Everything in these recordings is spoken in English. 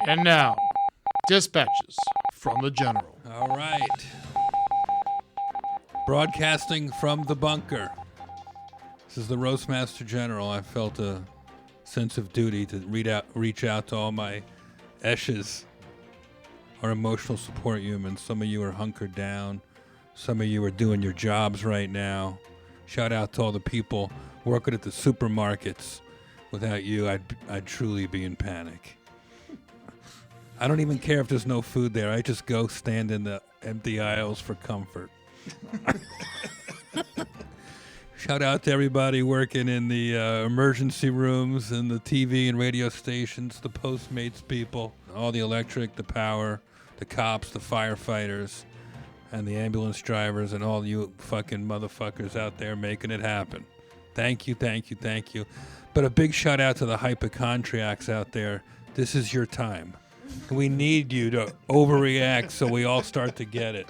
And now, dispatches from the General. All right. Broadcasting from the bunker. This is the Roastmaster General. I felt a sense of duty to reach out to all my Eshes, our emotional support humans. Some of you are hunkered down. Some of you are doing your jobs right now. Shout out to all the people working at the supermarkets. Without you, I'd truly be in panic. I don't even care if there's no food there. I just go stand in the empty aisles for comfort. Shout out to everybody working in the emergency rooms and the TV and radio stations, the Postmates people, all the electric, the power, the cops, the firefighters, and the ambulance drivers, and all you fucking motherfuckers out there making it happen. Thank you, thank you, thank you. But a big shout out to the hypochondriacs out there. This is your time. We need you to overreact so we all start to get it.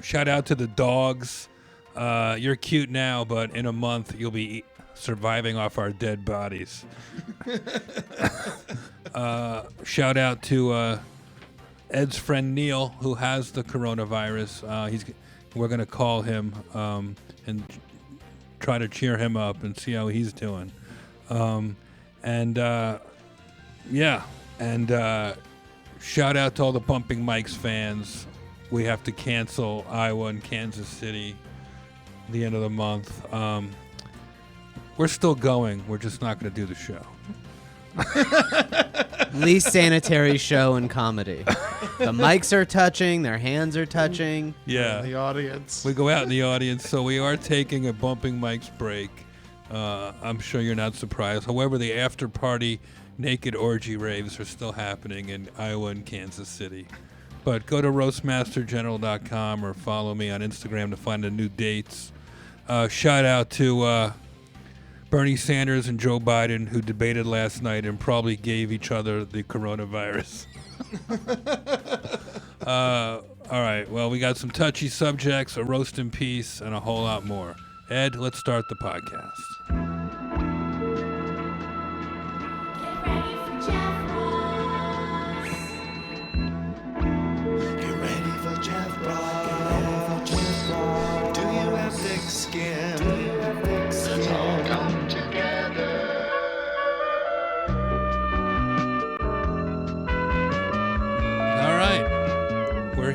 Shout out to the dogs. You're cute now, but in a month you'll be surviving off our dead bodies. Shout out to Ed's friend Neil, who has the coronavirus. We're going to call him and try to cheer him up and see how he's doing. And shout out to all the Bumping Mics fans. We have to cancel Iowa and Kansas City the end of the month. We're still going. We're just not going to do the show. Least sanitary show in comedy. The mics are touching. Their hands are touching. Yeah. The audience. We go out in the audience, so we are taking a Bumping Mics break. I'm sure you're not surprised. However, the after-party naked orgy raves are still happening in Iowa and Kansas City. But go to roastmastergeneral.com or follow me on Instagram to find the new dates. Shout out to Bernie Sanders and Joe Biden, who debated last night and probably gave each other the coronavirus. All right, well, we got some touchy subjects, a roast in peace, and a whole lot more. Ed, let's start the podcast.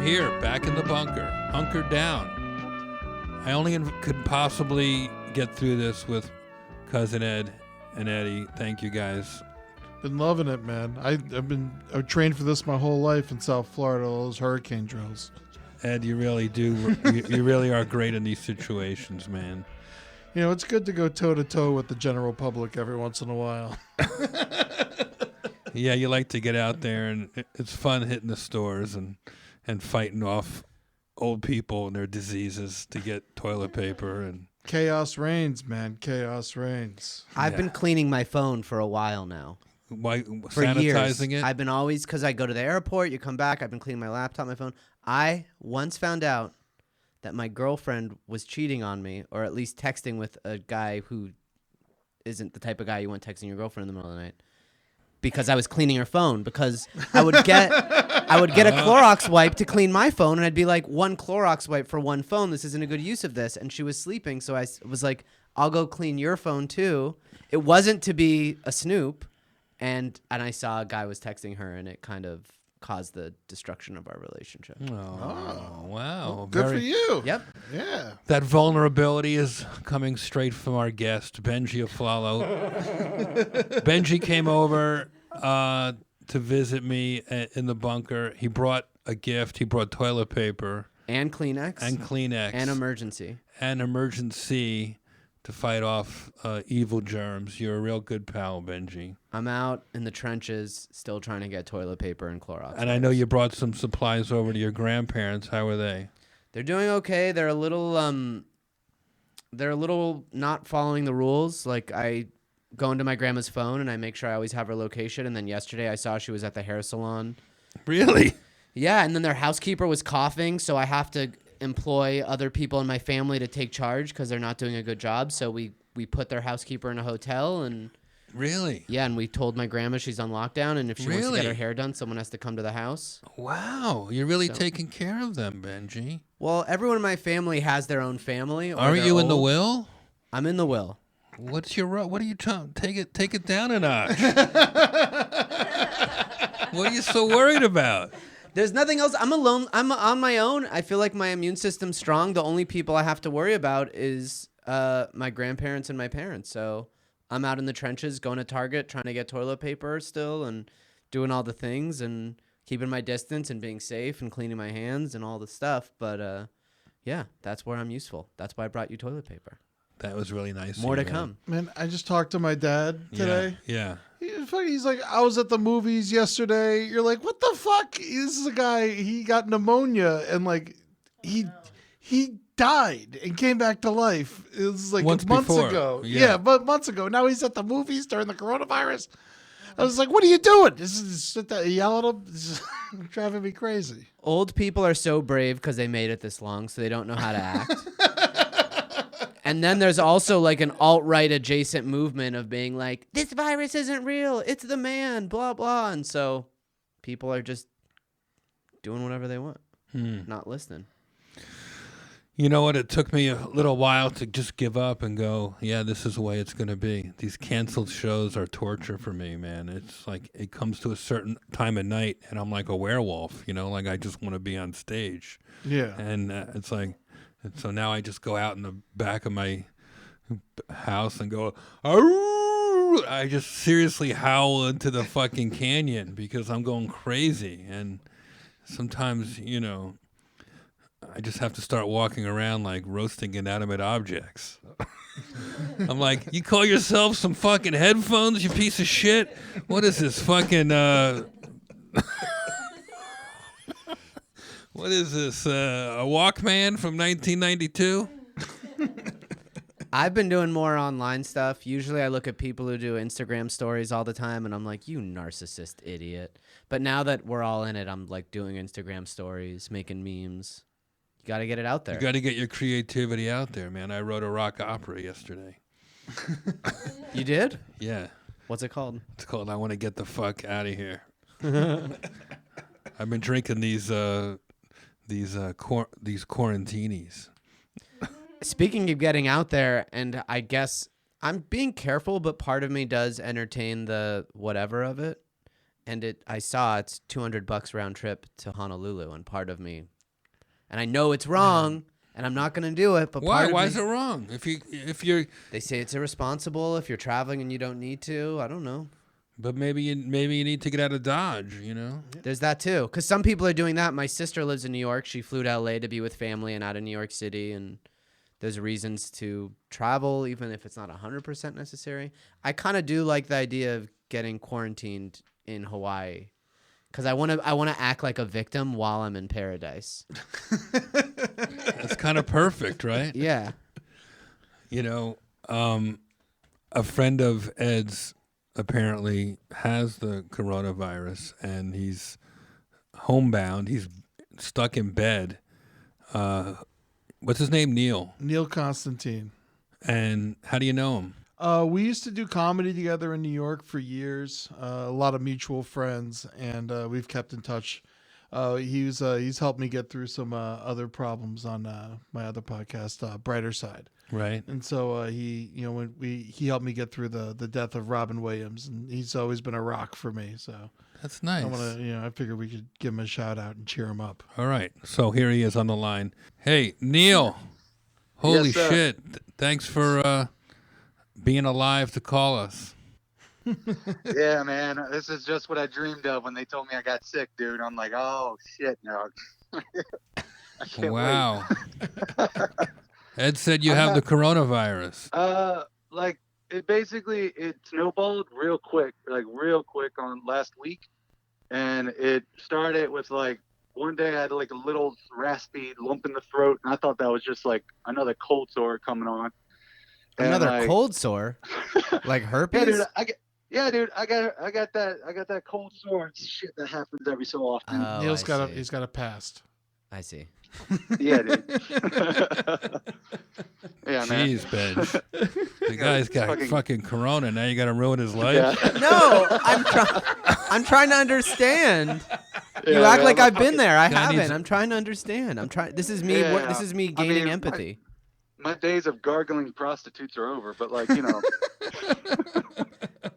Here, back in the bunker, hunkered down. I only could possibly get through this with Cousin Ed and Eddie. Thank you, guys. Been loving it, man. I've trained for this my whole life in South Florida, all those hurricane drills. Ed, you really do. you really are great in these situations, man. You know, it's good to go toe-to-toe with the general public every once in a while. Yeah, you like to get out there, and it's fun hitting the stores and fighting off old people and their diseases to get toilet paper. And chaos reigns, man. Chaos reigns. I've been cleaning my phone for a while now. Why, for sanitizing years. it? I've been always, because I go to the airport, you come back, I've been cleaning my laptop, my phone. I once found out that my girlfriend was cheating on me, or at least texting with a guy who isn't the type of guy you want texting your girlfriend in the middle of the night. Because I was cleaning her phone, because I would get a Clorox wipe to clean my phone, and I'd be like, one Clorox wipe for one phone. This isn't a good use of this. And she was sleeping, so I was like, I'll go clean your phone too. It wasn't to be a snoop, and I saw a guy was texting her, and it kind of caused the destruction of our relationship. Oh, wow. Good for you. Yep. Yeah. That vulnerability is coming straight from our guest, Benji Aflalo. Benji came over to visit me in the bunker. He brought a gift. He brought toilet paper. And Kleenex. And emergency. And emergency to fight off evil germs. You're a real good pal, Benji. I'm out in the trenches still trying to get toilet paper and Clorox. And I know you brought some supplies over to your grandparents. How are they? They're doing okay. They're a little not following the rules. Like, I go into my grandma's phone and I make sure I always have her location. And then yesterday I saw she was at the hair salon. Really? Yeah, and then their housekeeper was coughing, so I have to employ other people in my family to take charge because they're not doing a good job. So we put their housekeeper in a hotel, and Really? Yeah, and we told my grandma she's on lockdown, and if she wants to get Really? her hair done, someone has to come to the house. Wow, you're really So- taking care of them, Benji. Well, everyone in my family has their own family. Or Aren't they're you in the old. will? I'm in the will. What's your what are you trying? Take it down a notch. What are you so worried about? There's nothing else. I'm alone. I'm on my own. I feel like my immune system's strong. The only people I have to worry about is my grandparents and my parents. So I'm out in the trenches, going to Target, trying to get toilet paper still, and doing all the things, and keeping my distance, and being safe, and cleaning my hands, and all the stuff. But yeah, that's where I'm useful. That's why I brought you toilet paper. That was really nice. More of to you, come. Man, I just talked to my dad today. Yeah. He's like, I was at the movies yesterday. You're like, what the fuck? This is a guy. He got pneumonia and like he died and came back to life. It was like Once months before. ago. Yeah. Yeah, but months ago. Now he's at the movies during the coronavirus. I was like, what are you doing? This is sit there, yell at him. This is driving me crazy. Old people are so brave because they made it this long, so they don't know how to act. And then there's also like an alt-right adjacent movement of being like, this virus isn't real. It's the man, blah, blah. And so people are just doing whatever they want, not listening. You know what? It took me a little while to just give up and go, yeah, this is the way it's going to be. These canceled shows are torture for me, man. It's like it comes to a certain time of night and I'm like a werewolf, like I just want to be on stage. Yeah. And it's like, and so now I just go out in the back of my house and go, "Arrgh!" I just seriously howl into the fucking canyon because I'm going crazy. And sometimes, I just have to start walking around like roasting inanimate objects. I'm like, you call yourself some fucking headphones, you piece of shit? What is this fucking, what is this, a Walkman from 1992? I've been doing more online stuff. Usually I look at people who do Instagram stories all the time, and I'm like, you narcissist idiot. But now that we're all in it, I'm like doing Instagram stories, making memes. You got to get it out there. You got to get your creativity out there, man. I wrote a rock opera yesterday. You did? Yeah. What's it called? It's called I Want to Get the Fuck Out of Here. I've been drinking these quarantinis. Speaking of getting out there, and I guess I'm being careful, but part of me does entertain the whatever of it. And I saw it's $200 round trip to Honolulu, and part of me, and I know it's wrong, and I'm not going to do it. But Why? part of Why me, is it wrong? If you're, they say it's irresponsible if you're traveling and you don't need to. I don't know. but maybe you need to get out of Dodge. There's that too, because some people are doing that. My sister lives in New York. She flew to LA to be with family and out of New York City, and there's reasons to travel, even if it's not 100% necessary. I kind of do like the idea of getting quarantined in Hawaii, because I want to act like a victim while I'm in paradise. That's kind of perfect, right? Yeah. A friend of Ed's apparently has the coronavirus, and he's homebound. He's stuck in bed. What's his name? Neil. Neil Constantine. And how do you know him? We used to do comedy together in New York for years. A lot of mutual friends, and we've kept in touch. He's helped me get through some other problems on my other podcast, Brighter Side. Right. And so he helped me get through the death of Robin Williams, and he's always been a rock for me. So That's nice. I figured we could give him a shout out and cheer him up. All right. So here he is on the line. Hey, Neil. Holy Yes, sir. shit. Thanks for being alive to call us. Yeah, man. This is just what I dreamed of when they told me I got sick, dude. I'm like, oh shit, no. I can't Wow. Ed said you have the coronavirus. wait. Like it snowballed real quick on last week, and it started with like one day I had like a little raspy lump in the throat, and I thought that was just like another cold sore coming on. And, Another like, cold sore, like herpes. Yeah, dude, I got that cold sore. It's shit that happens every so often. Oh, Neil's I got see. he's got a past. I see. Yeah, dude. Yeah, man. Jeez, Benj. The guy's got fucking corona. Now you got to ruin his life. Yeah. No, I'm trying to understand. You Yeah, act man, like my I've been fucking- there. I Guy needs- haven't. I'm trying to understand. This is me. Yeah, This is me I gaining mean, empathy. My days of gargling prostitutes are over, but like, you know.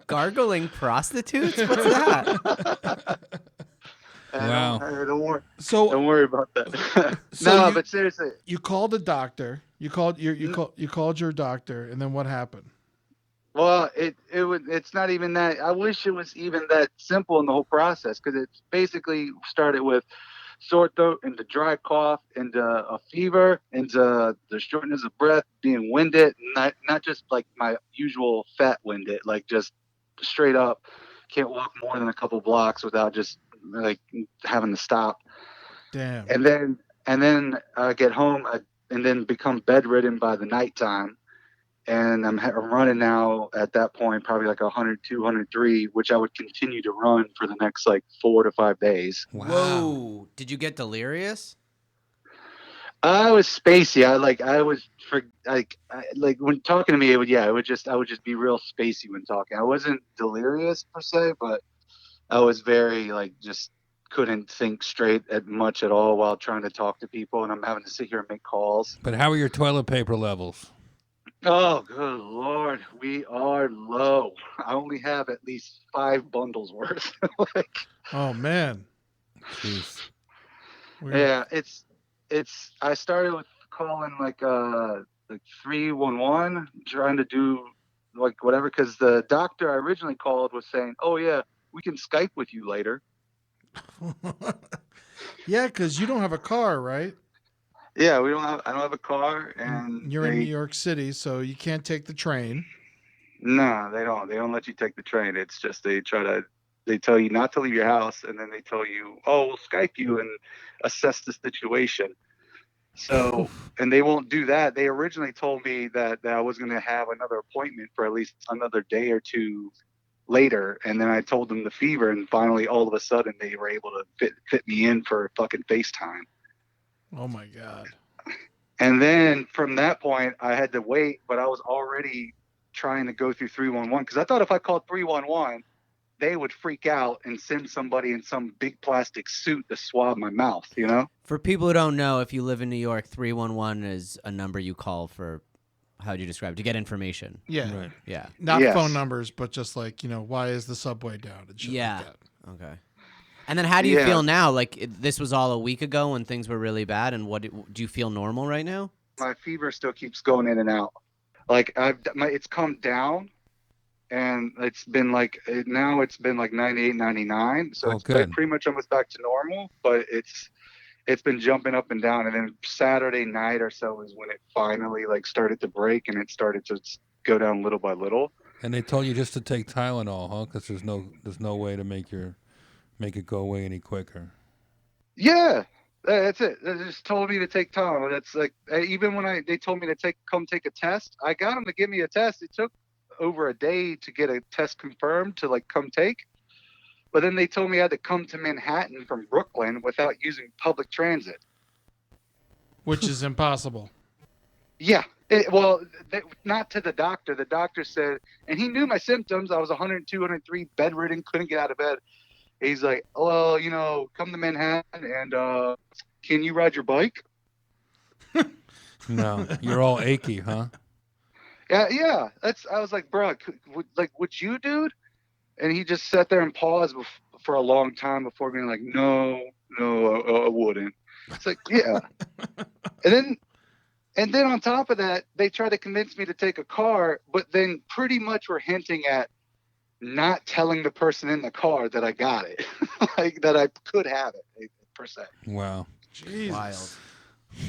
Gargling prostitutes? What's that? Wow. Don't worry. So Don't worry about that. So no, you- but seriously, you called a doctor. You called your doctor, and then what happened? well, it's not even that. I wish it was even that simple in the whole process, because it basically started with sore throat into dry cough into a fever into the shortness of breath, being winded, not just like my usual fat winded, like just straight up can't walk more than a couple blocks without just like having to stop. Damn. And then I get home and then become bedridden by the nighttime. And I'm running now at that point, probably like 102, 103, which I would continue to run for the next like 4 to 5 days. Wow. Whoa! Did you get delirious? I was spacey. Like when talking to me, I would just be real spacey when talking. I wasn't delirious per se, but I was very like just couldn't think straight at much at all while trying to talk to people, and I'm having to sit here and make calls. But how are your toilet paper levels? Oh, good Lord, we are low. I only have at least 5 bundles worth. Like, Oh man. Jeez. Weird. yeah, it's. I started with calling like 311, trying to do like whatever, because the doctor I originally called was saying, "Oh yeah, we can Skype with you later." Yeah, because you don't have a car, right? Yeah, I don't have a car, and You're in New York City, so you can't take the train. No, they don't. They don't let you take the train. It's just they tell you not to leave your house, and then they tell you, "Oh, we'll Skype you and assess the situation." So, and they won't do that. They originally told me that I was going to have another appointment for at least another day or two later, and then I told them the fever, and finally, all of a sudden, they were able to fit me in for fucking FaceTime. Oh my god. And then from that point, I had to wait, but I was already trying to go through 311, because I thought if I called 311, they would freak out and send somebody in some big plastic suit to swab my mouth, you know? For people who don't know, if you live in New York, 311 is a number you call for, how do you describe it? To get information. Yeah. Right. Yeah. Not Yes. phone numbers, but just like, why is the subway down and shit Yeah. like that. Okay. And then how do you Yeah. feel now? Like this was all a week ago when things were really bad, and what do you feel normal right now? My fever still keeps going in and out. Like it's come down, and it's been like 98, 99. So Oh, it's good. pretty much almost back to normal, but it's been jumping up and down. And then Saturday night or so is when it finally like started to break, and it started to go down little by little. And they told you just to take Tylenol, huh? Because there's no way to make it go away any quicker. Yeah, that's it. They just told me to take Tylenol. That's like, even when they told me to come take a test, I got them to give me a test. It took over a day to get a test confirmed to like come take. But then they told me I had to come to Manhattan from Brooklyn without using public transit. Which is impossible. Yeah. Not to the doctor. The doctor said, and he knew my symptoms. I was 102, 103, bedridden, couldn't get out of bed. He's like, well, come to Manhattan and can you ride your bike? No, you're all achy, huh? Yeah. I was like, bro, would you, dude? And he just sat there and paused for a long time before being like, no, I wouldn't. It's like, yeah. And then on top of that, they tried to convince me to take a car, but then pretty much were hinting at not telling the person in the car that I got it, like that I could have it per se. Wow. Jesus.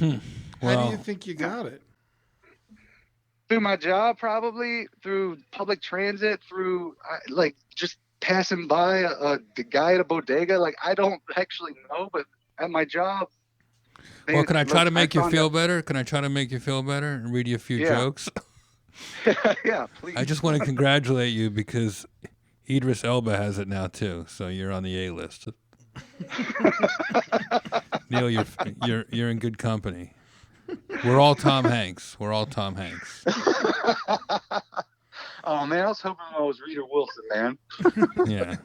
Wild. How Well, do you think you got it? Through my job, probably through public transit, through like just passing by the guy at a bodega. Like, I don't actually know, but at my job. well, can I try to make you feel better? Can I try to make you feel better and read you a few Yeah. jokes? Yeah, please. I just want to congratulate you because Idris Elba has it now too, so you're on the A list. Neil, you're in good company. We're all Tom Hanks. We're all Tom Hanks. Oh man, I was hoping I was Rita Wilson, man. Yeah.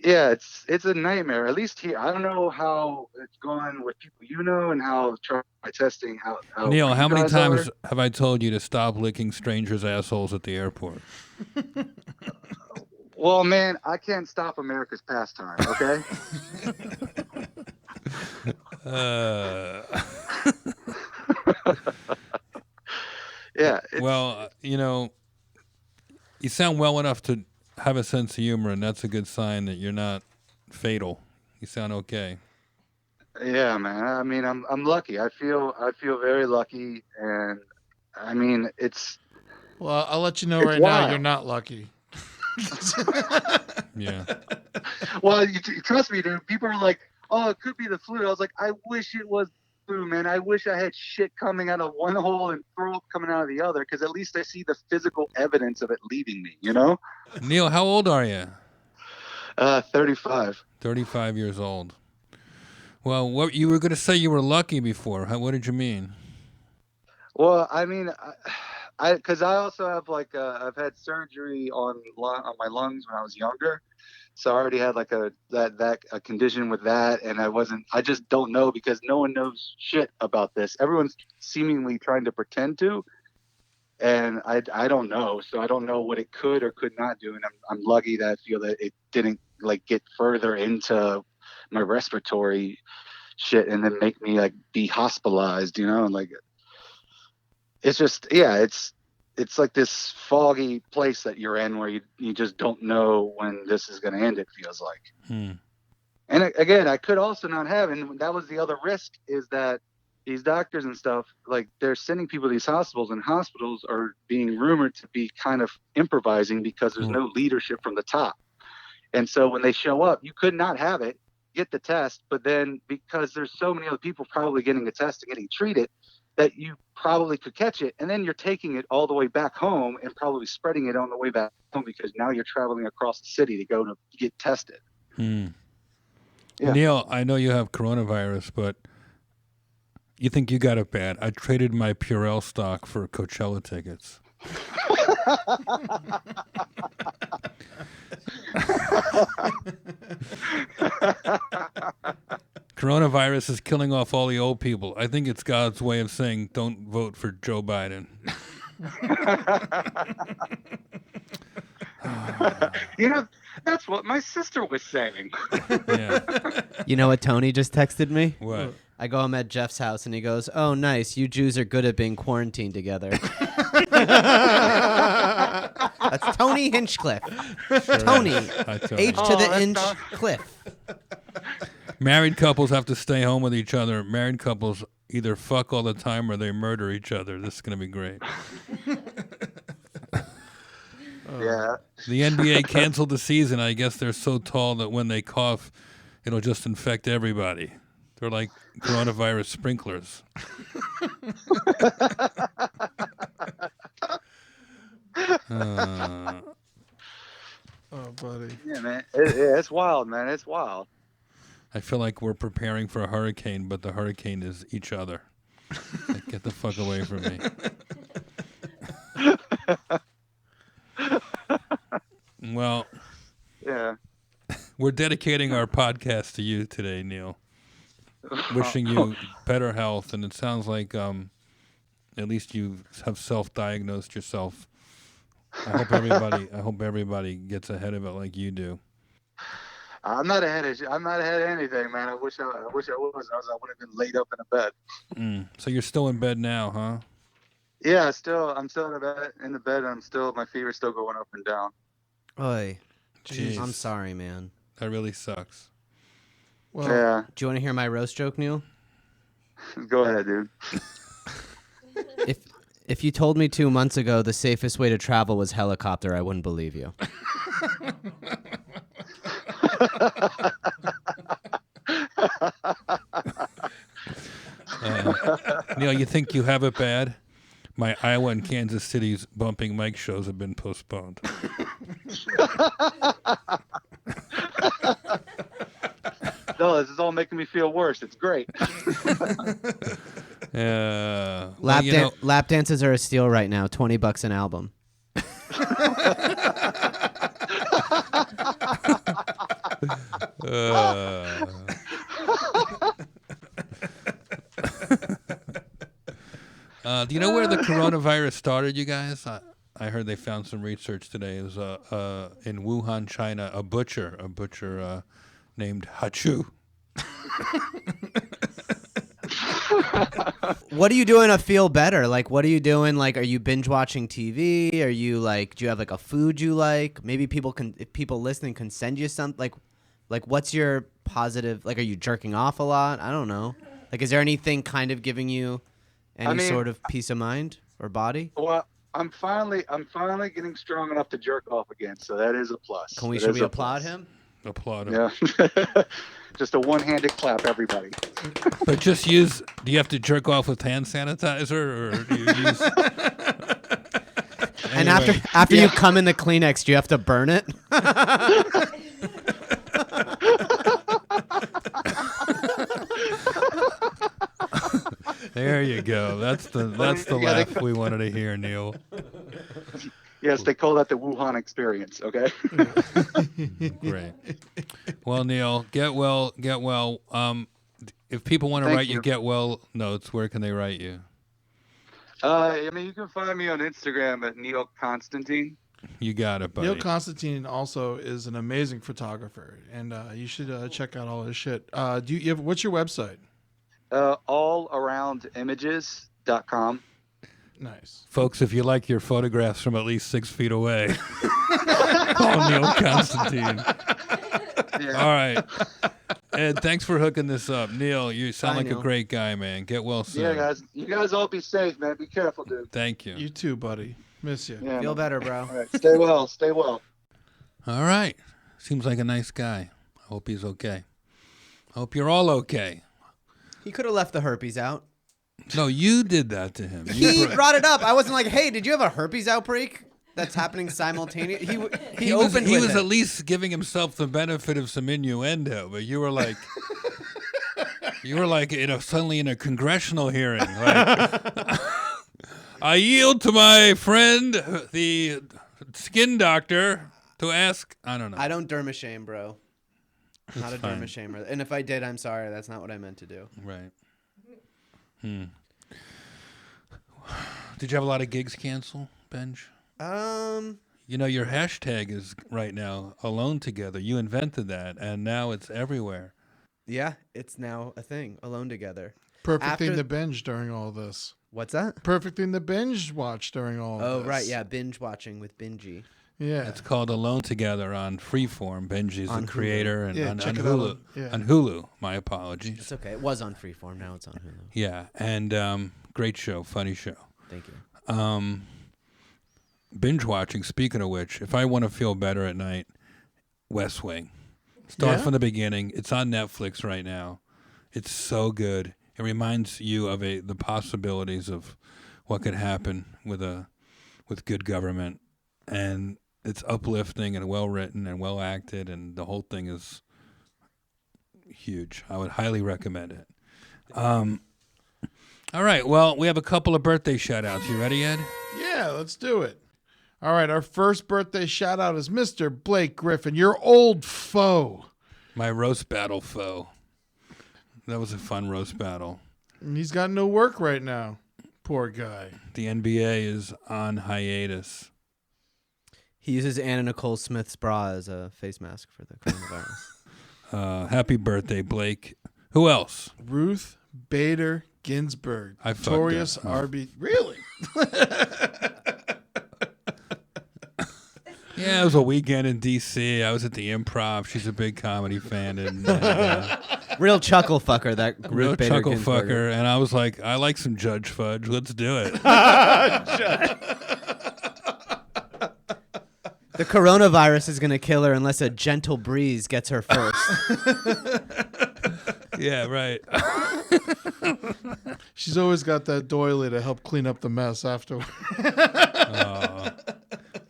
Yeah, it's a nightmare. At least here, I don't know how it's going with people you know and how try testing how Neil, where how you many guys times are. have I told you to stop licking strangers' assholes at the airport? Well, man, I can't stop America's pastime. Okay. Uh, Yeah. well, you sound well enough to have a sense of humor, and that's a good sign that you're not fatal. You sound okay. Yeah, man. I mean, I'm lucky. I feel very lucky, and I mean, Well, I'll let you know it's right now, you're wild. not lucky. Yeah. Well, you trust me, dude. People are like, "Oh, it could be the flu." I was like, "I wish it was the flu, man. I wish I had shit coming out of one hole and throat coming out of the other, because at least I see the physical evidence of it leaving me." You know? Neil, how old are you? 35. 35 years old. Well, what you were going to say you were lucky before. What did you mean? Well, I mean, because I also have I've had surgery on my lungs when I was younger, so I already had like a condition with that, and I just don't know because no one knows shit about this. Everyone's seemingly trying to pretend to, and I don't know, so I don't know what it could or could not do, and I'm lucky that I feel that it didn't like get further into my respiratory shit and then make me like be hospitalized, and like it's just it's like this foggy place that you're in where you just don't know when this is going to end, it feels like. Hmm. And again, I could also not have, and that was the other risk, is that these doctors and stuff, like they're sending people to these hospitals, and hospitals are being rumored to be kind of improvising because there's no leadership from the top. And so when they show up, you could not have it, get the test, but then because there's so many other people probably getting the test and getting treated, that you probably could catch it, and then you're taking it all the way back home and probably spreading it on the way back home because now you're traveling across the city to go to get tested. Hmm. Yeah. Neil, I know you have coronavirus, but you think you got it bad. I traded my Purell stock for Coachella tickets. Coronavirus is killing off all the old people. I think it's God's way of saying don't vote for Joe Biden. That's what my sister was saying. Yeah. You know what Tony just texted me? What? I go home at Jeff's house and he goes, "Oh, nice. You Jews are good at being quarantined together." That's Tony Hinchcliffe. Tony. Hi, Tony. H to the that's inch not- cliff. Married couples have to stay home with each other. Married couples either fuck all the time or they murder each other. This is going to be great. Yeah. The NBA canceled the season. I guess they're so tall that when they cough, it'll just infect everybody. They're like coronavirus sprinklers. Oh, buddy. Yeah, man. It's wild, man. It's wild. I feel like we're preparing for a hurricane, but the hurricane is each other. Like, get the fuck away from me. Well, Yeah. we're dedicating our podcast to you today, Neil. Wishing you better health, and it sounds like at least you have self-diagnosed yourself. I hope everybody gets ahead of it like you do. I'm not ahead of anything, man. I wish I was. I would have been laid up in a bed. So you're still in bed now, huh? Yeah, I'm still in the bed, and my fever's still going up and down. Oy. Jeez. I'm sorry, man. That really sucks. Well, Yeah. Do you want to hear my roast joke, Neil? Go ahead, dude. If you told me 2 months ago the safest way to travel was helicopter, I wouldn't believe you. Neil, you think you have it bad? My Iowa and Kansas City's bumping mic shows have been postponed. No, this is all making me feel worse. It's great. Lap dances are a steal right now. $20 an album. Do you know where the coronavirus started, you guys? I heard they found some research today. It was in Wuhan, China, a butcher named Hachu. What are you doing to feel better? Like, what are you doing? Like, are you binge watching TV? Are you like, do you have like a food you like? Maybe if people listening can send you something. Like, what's your positive? Like, are you jerking off a lot? I don't know. Like, is there anything kind of giving you any sort of peace of mind or body? Well, I'm finally getting strong enough to jerk off again, so that is a plus. Should we applaud him? Applaud him. Yeah. Just a one-handed clap, everybody. But do you have to jerk off with hand sanitizer, or do you use... And Anyway. after you come in the Kleenex, do you have to burn it? There you go. That's the laugh we wanted to hear, Neil. Yes, they call that the Wuhan experience, okay? Great. Well, Neil, get well. If people want to Thank write you you. get well notes, where can they write you? You can find me on Instagram at Neil Constantine. You got it, buddy. Neil Constantine also is an amazing photographer, and you should check out all his shit. What's your website? Allaroundimages.com. Nice. Folks, if you like your photographs from at least 6 feet away, call Neil Constantine. Yeah. All right. Ed, thanks for hooking this up. Neil, you sound Bye, like Neil. a great guy, man. Get well soon. Yeah, guys. You guys all be safe, man. Be careful, dude. Thank you. You too, buddy. Miss you. Yeah, Feel man. better, bro. All right. Stay well. Stay well. All right. Seems like a nice guy. I hope he's okay. Hope you're all okay. He could have left the herpes out. No, you did that to him. He brought it up. I wasn't like, hey, did you have a herpes outbreak that's happening simultaneously? He opened he with was it. at least giving himself the benefit of some innuendo, but you were like suddenly in a congressional hearing. Like, I yield to my friend, the skin doctor, to ask. I don't know. I don't derma shame, bro. Not a fine. derma shamer. And if I did, I'm sorry. That's not what I meant to do. Right. Did you have a lot of gigs cancel, Benj? You know, your hashtag is right now alone together. You invented that, and now it's everywhere. Yeah, it's now a thing. Alone together. Perfect thing After- to binge during all this. What's that? Perfect thing to binge watch during all Oh, this. right. Yeah, binge watching with Benji. Yeah. It's called Alone Together on Freeform. Benji's On the Hulu. creator, and Yeah, on check it Hulu. out. Yeah. On Hulu. My apologies. It's okay. It was on Freeform. Now it's on Hulu. Yeah, and great show, funny show. Thank you. Binge watching. Speaking of which, if I want to feel better at night, West Wing. Start Yeah? from the beginning. It's on Netflix right now. It's so good. It reminds you of the possibilities of what could happen with good government, and it's uplifting and well written and well acted, and the whole thing is huge. I would highly recommend it. All right. Well, we have a couple of birthday shout outs. You ready, Ed? Yeah, let's do it. All right, our first birthday shout out is Mr. Blake Griffin, your old foe. My roast battle foe. That was a fun roast battle. And he's got no work right now. Poor guy. The NBA is on hiatus. He uses Anna Nicole Smith's bra as a face mask for the coronavirus. Happy birthday, Blake. Who else? Ruth Bader Ginsburg. I fucked Notorious up. RB. Really? Yeah, it was a weekend in D.C. I was at the Improv. She's a big comedy fan. And Real chuckle fucker, that real Ruth Bader chuckle Ginsburg. fucker. And I was like, I like some Judge Fudge. Let's do it. The coronavirus is going to kill her unless a gentle breeze gets her first. Yeah, right. She's always got that doily to help clean up the mess afterward.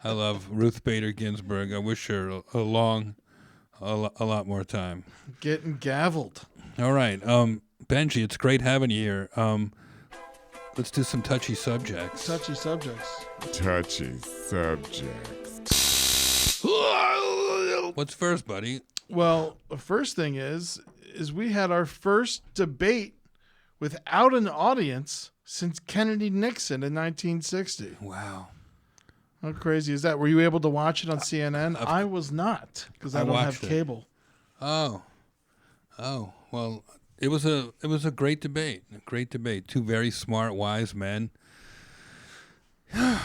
I love Ruth Bader Ginsburg. I wish her a lot more time. Getting gavelled. All right, Benji, it's great having you here. Let's do some touchy subjects. Touchy subjects. Touchy subjects. What's first, buddy? Well, the first thing is we had our first debate without an audience since Kennedy Nixon in 1960. Wow. How crazy is that? Were you able to watch it on CNN? I was not because I don't have watched it. cable. Oh. Well, it was a great debate. A great debate. Two very smart, wise men. I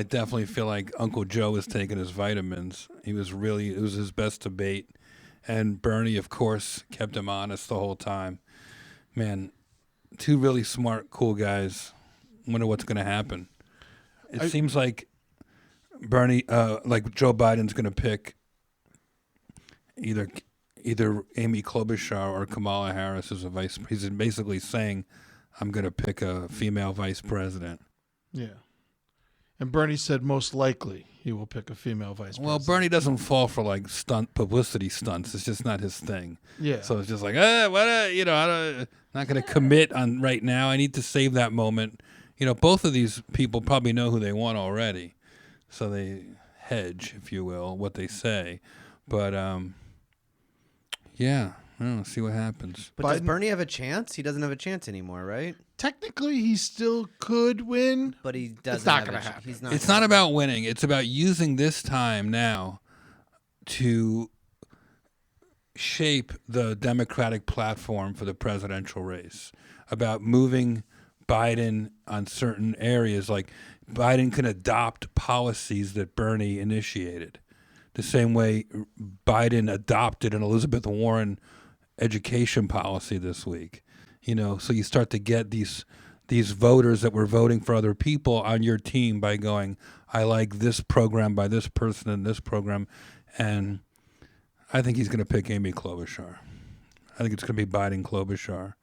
definitely feel like Uncle Joe was taking his vitamins. It was his best debate. And Bernie, of course, kept him honest the whole time. Man, two really smart, cool guys. Wonder what's going to happen. It seems like Bernie, like Joe Biden's going to pick either Amy Klobuchar or Kamala Harris as a vice. He's basically saying, "I'm going to pick a female vice president." Yeah. And Bernie said most likely he will pick a female vice president. Well, Bernie doesn't fall for like publicity stunts. It's just not his thing. Yeah. So it's just like, I'm not going to commit on right now. I need to save that moment. Both of these people probably know who they want already, so they hedge, if you will, what they say. But yeah, I don't know, see what happens. But does Bernie have a chance? He doesn't have a chance anymore, right? Technically, he still could win. But he doesn't. It's not have gonna a happen. He's not. It's not about winning. It's about using this time now to shape the Democratic platform for the presidential race, about moving Biden on certain areas. Like Biden can adopt policies that Bernie initiated, the same way Biden adopted an Elizabeth Warren education policy this week. So you start to get these voters that were voting for other people on your team by going, I like this program by this person and this program. And I think he's going to pick Amy Klobuchar. I think it's going to be Biden Klobuchar.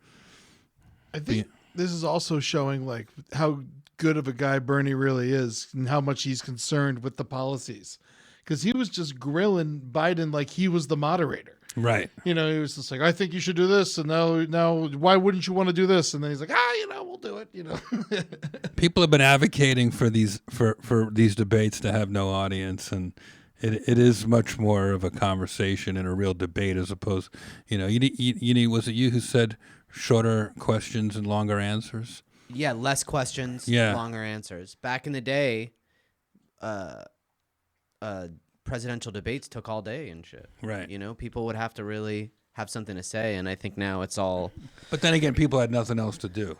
I think this is also showing like how good of a guy Bernie really is and how much he's concerned with the policies. Because he was just grilling Biden like he was the moderator. Right. He was just like, I think you should do this. And now why wouldn't you want to do this? And then he's like, we'll do it. People have been advocating for these debates to have no audience, and it is much more of a conversation and a real debate as opposed, you need, was it you who said shorter questions and longer answers? Yeah, less questions, longer answers. Back in the day, presidential debates took all day and shit. Right. People would have to really have something to say, and I think now it's all. But then again, people had nothing else to do.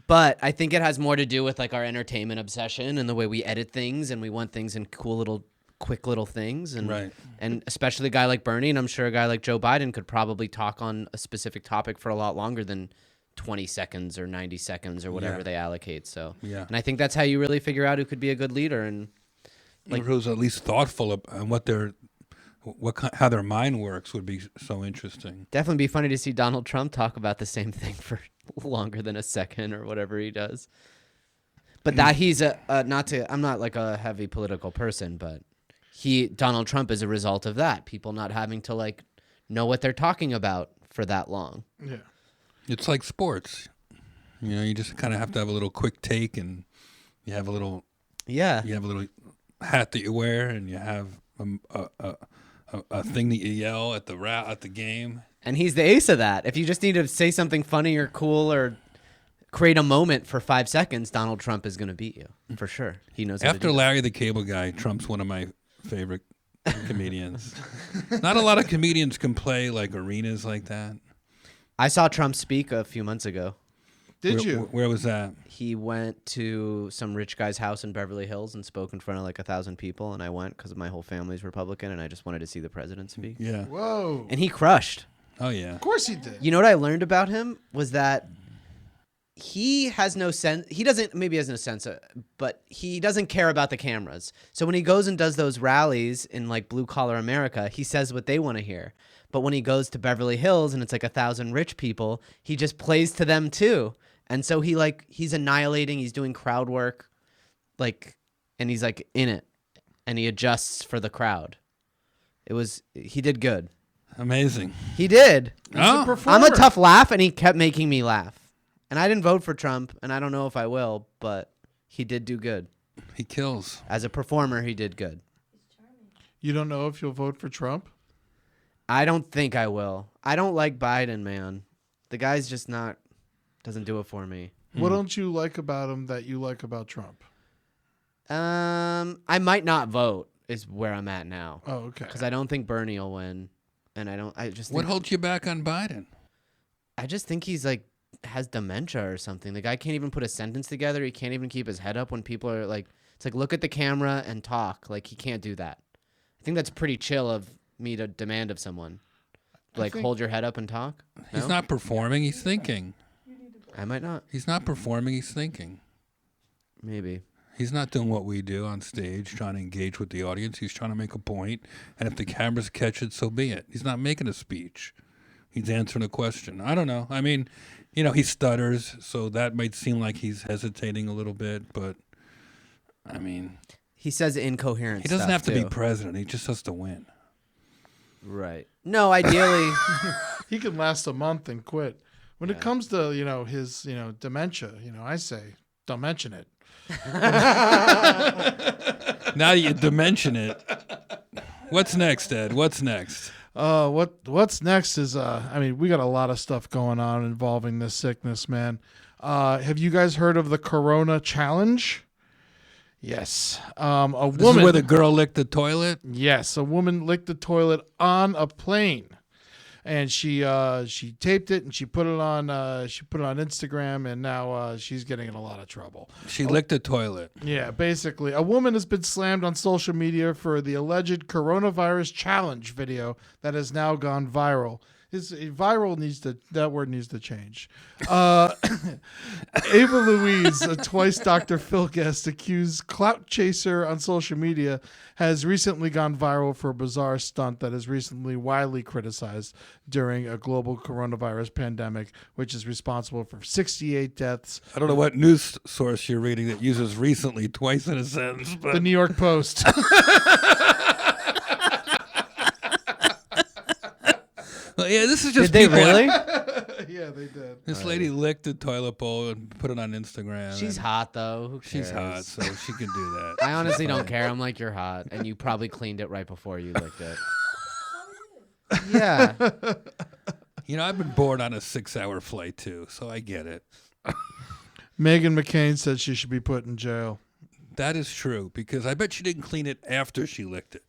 But I think it has more to do with like our entertainment obsession and the way we edit things, and we want things in cool quick little things, and right. And especially a guy like Bernie, and I'm sure a guy like Joe Biden could probably talk on a specific topic for a lot longer than 20 seconds or 90 seconds or whatever they allocate. So yeah, and I think that's how you really figure out who could be a good leader, and like who's at least thoughtful on how their mind works would be so interesting. Definitely be funny to see Donald Trump talk about the same thing for longer than a second or whatever he does. But that he's I'm not like a heavy political person, but Donald Trump is a result of that. People not having to like know what they're talking about for that long. Yeah. It's like sports. You just kind of have to have a little quick take, and you have a little hat that you wear, and you have a thing that you yell at the game. And he's the ace of that. If you just need to say something funny or cool or create a moment for 5 seconds, Donald Trump is going to beat you for sure. He knows. After Larry the Cable Guy, Trump's one of my favorite comedians. Not a lot of comedians can play like arenas like that. I saw Trump speak a few months ago. Did you? Where was that? He went to some rich guy's house in Beverly Hills and spoke in front of like 1,000 people, and I went because my whole family's Republican, and I just wanted to see the president speak. Yeah. Whoa. And he crushed. Oh yeah. Of course he did. You know what I learned about him was that he has no sense. He doesn't, maybe he has no sense, but he doesn't care about the cameras. So when he goes and does those rallies in like blue collar America, he says what they want to hear. But when he goes to Beverly Hills and it's like 1,000 rich people, he just plays to them too. And so he's annihilating, he's doing crowd work, and he's like in it, and he adjusts for the crowd. He did good. Amazing. He did. Oh, I'm a tough laugh, and he kept making me laugh. And I didn't vote for Trump, and I don't know if I will, but he did do good. he kills. As a performer, he did good. You don't know if you'll vote for Trump? I don't think I will. I don't like Biden, man. The guy's just doesn't do it for me. What don't you like about him that you like about Trump? I might not vote is where I'm at now. Oh, okay. Because I don't think Bernie will win. And What holds you back on Biden? I just think he's has dementia or something. The guy can't even put a sentence together. He can't even keep his head up when people are it's like, look at the camera and talk. Like, he can't do that. I think that's pretty chill of me to demand of someone. Hold your head up and talk. He's No? not performing. He's thinking. I might not. He's not performing. He's thinking. Maybe. He's not doing what we do on stage, trying to engage with the audience. He's trying to make a point, and if the cameras catch it, so be it. He's not making a speech. He's answering a question. I don't know. I mean, he stutters, so that might seem like he's hesitating a little bit, but, I mean... He says incoherent He doesn't stuff, have to be too. president. He just has to win. Right. No, ideally... He can last a month and quit. When it comes to, his, dementia, I say, don't mention it. Now that you dimension it, what's next, Ed? What's next? What's next is we got a lot of stuff going on involving this sickness, man. Have you guys heard of the Corona Challenge? Yes. A This woman is where the girl licked the toilet? Yes, a woman licked the toilet on a plane. And she taped it and she put it on Instagram, and now she's getting in a lot of trouble. She licked the toilet. Yeah, basically. A woman has been slammed on social media for the alleged coronavirus challenge video that has now gone viral. That word needs to change. Ava Louise, a twice Dr. Phil guest accused clout chaser on social media, has recently gone viral for a bizarre stunt that is recently widely criticized during a global coronavirus pandemic, which is responsible for 68 deaths. I don't know what news source you're reading that uses recently twice in a sentence, but The New York Post. well, yeah, this is just Did they people- really? Yeah, they did. This lady licked the toilet bowl and put it on Instagram. She's and hot, though. Who cares? She's hot, so she can do that. I honestly don't care. I'm like, you're hot. And you probably cleaned it right before you licked it. Yeah. I've been bored on a 6-hour flight, too, so I get it. Meghan McCain said she should be put in jail. That is true, because I bet she didn't clean it after she licked it.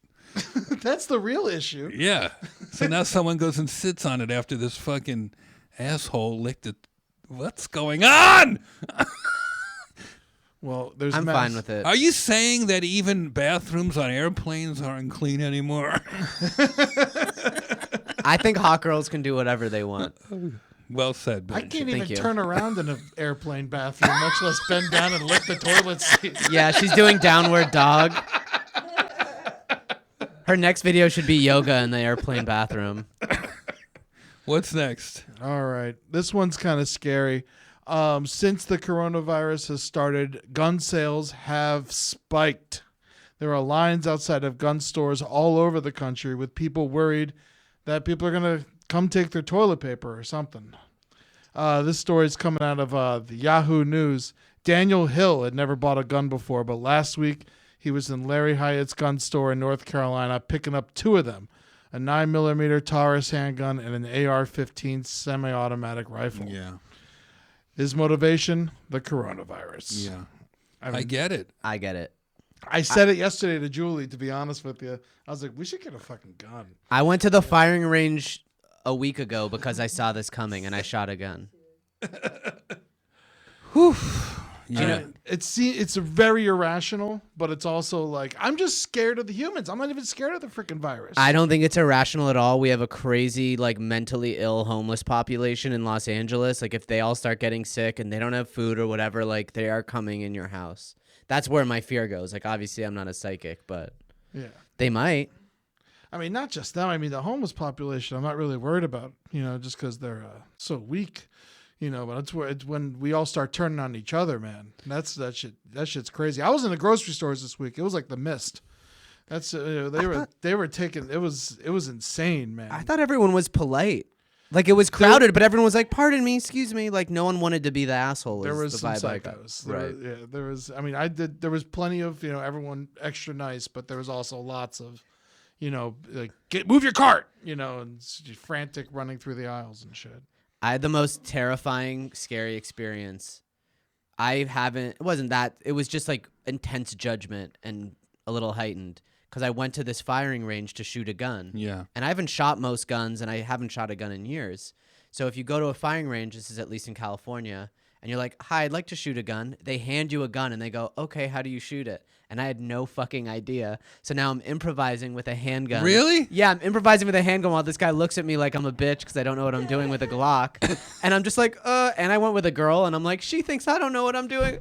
That's the real issue. Yeah. So now someone goes and sits on it after this fucking asshole licked it. What's going on? Well, there's I'm fine with it. Are you saying that even bathrooms on airplanes aren't clean anymore? I think hot girls can do whatever they want. Well said, Benji. I can't even Thank you. turn around in an airplane bathroom, much less bend down and lick the toilet seat. Yeah, she's doing downward dog. Her next video should be yoga in the airplane bathroom. What's next? All right. This one's kind of scary. Since the coronavirus has started, gun sales have spiked. There are lines outside of gun stores all over the country with people worried that people are going to come take their toilet paper or something. This story is coming out of the Yahoo News. Daniel Hill had never bought a gun before, but last week he was in Larry Hyatt's gun store in North Carolina picking up 2 of them, a 9mm Taurus handgun and an AR-15 semi-automatic rifle. Yeah. His motivation? The coronavirus. Yeah. I I mean, get it. I get it. I said it yesterday to Julie, to be honest with you. I was like, we should get a fucking gun. I went to the firing range a week ago because I saw this coming and I shot a gun. Yeah. It's very irrational, but it's also like, I'm just scared of the humans. I'm not even scared of the freaking virus. I don't think it's irrational at all. We have a crazy, mentally ill homeless population in Los Angeles. If they all start getting sick and they don't have food or whatever, they are coming in your house. That's where my fear goes. Obviously, I'm not a psychic, but Yeah. they might. I mean, not just them. I mean, the homeless population, I'm not really worried about, just because they're so weak. But it's when we all start turning on each other, man. That shit's crazy. I was in the grocery stores this week. It was like the mist. That's they were taking it was insane, man. I thought everyone was polite. Like, it was crowded, but everyone was like, "Pardon me, excuse me." Like, no one wanted to be the asshole. There was the some vibe I got. psychos. Right. There was. I mean, there was plenty of everyone extra nice, but there was also lots of, like move your cart, and frantic running through the aisles and shit. I had the most terrifying, scary experience. It wasn't that. It was just like intense judgment and a little heightened. Because I went to this firing range to shoot a gun. Yeah. And I haven't shot most guns, and I haven't shot a gun in years. So if you go to a firing range, this is at least in California, and you're like, "Hi, I'd like to shoot a gun." They hand you a gun, and they go, "Okay, how do you shoot it?" And I had no fucking idea. So now I'm improvising with a handgun. Really? Yeah, I'm improvising with a handgun while this guy looks at me like I'm a bitch because I don't know what I'm doing with a Glock. And I'm just like, and I went with a girl, and I'm like, she thinks I don't know what I'm doing.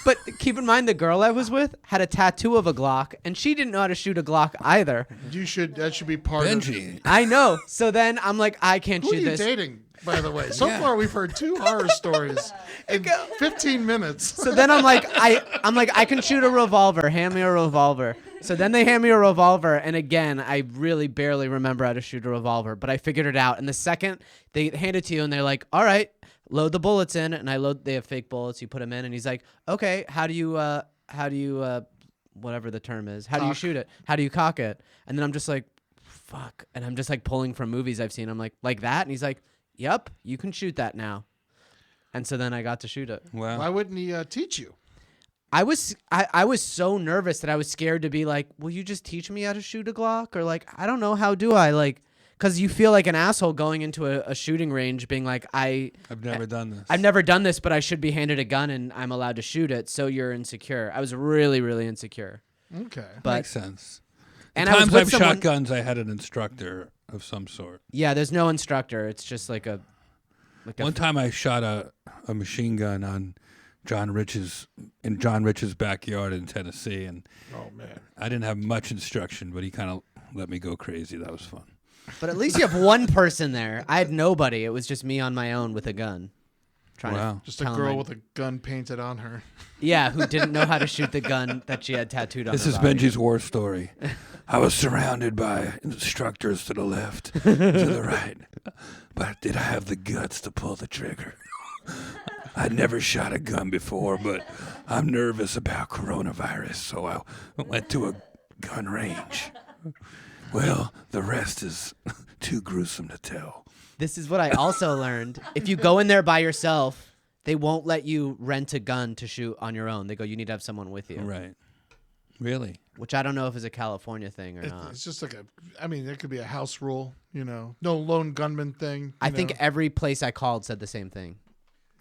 But keep in mind, the girl I was with had a tattoo of a Glock, and she didn't know how to shoot a Glock either. That should be part Benji. I know. So then I'm like, I can't Who are shoot you this. dating, by the way? So far, we've heard 2 horror stories in 15 minutes. So then I'm like, I can shoot a revolver. Hand me a revolver. So then they hand me a revolver, and again, I really barely remember how to shoot a revolver, but I figured it out. And the second they hand it to you, and they're like, "All right, load the bullets in," and they have fake bullets. You put them in, and he's like, "Okay, how do you whatever the term is, how do you shoot it? How do you cock it?" And then I'm just like, fuck, and I'm just like pulling from movies I've seen. I'm like that, and he's like, "Yep, you can shoot that now." And so then I got to shoot it. Wow. Why wouldn't he teach you? I was so nervous that I was scared to be like, "Will you just teach me how to shoot a Glock?" Or like, I don't know, how do I like? Because you feel like an asshole going into a shooting range being like, I've never done this. I've never done this, but I should be handed a gun and I'm allowed to shoot it. So you're insecure. I was really, really insecure. Okay. But Makes sense. and The I was times with I've someone, shot guns, I had an instructor of some sort. Yeah, there's no instructor. It's just like a One time I shot a machine gun on John Rich's backyard in Tennessee, and Oh man. I didn't have much instruction, but he kind of let me go crazy. That was fun. But at least you have one person there. I had nobody. It was just me on my own with a gun. Wow. Just a tell him girl with a gun painted on her. Yeah, who didn't know how to shoot the gun that she had tattooed on This her is body. Benji's war story. I was surrounded by instructors to the left, to the right, but did I have the guts to pull the trigger? I'd never shot a gun before, but I'm nervous about coronavirus, so I went to a gun range. Well, the rest is too gruesome to tell. This is what I also learned. If you go in there by yourself, they won't let you rent a gun to shoot on your own. They go, you need to have someone with you. Right. Really? Which I don't know if it's a California thing or not. It's just like there could be a house rule, no lone gunman thing. I think every place I called said the same thing.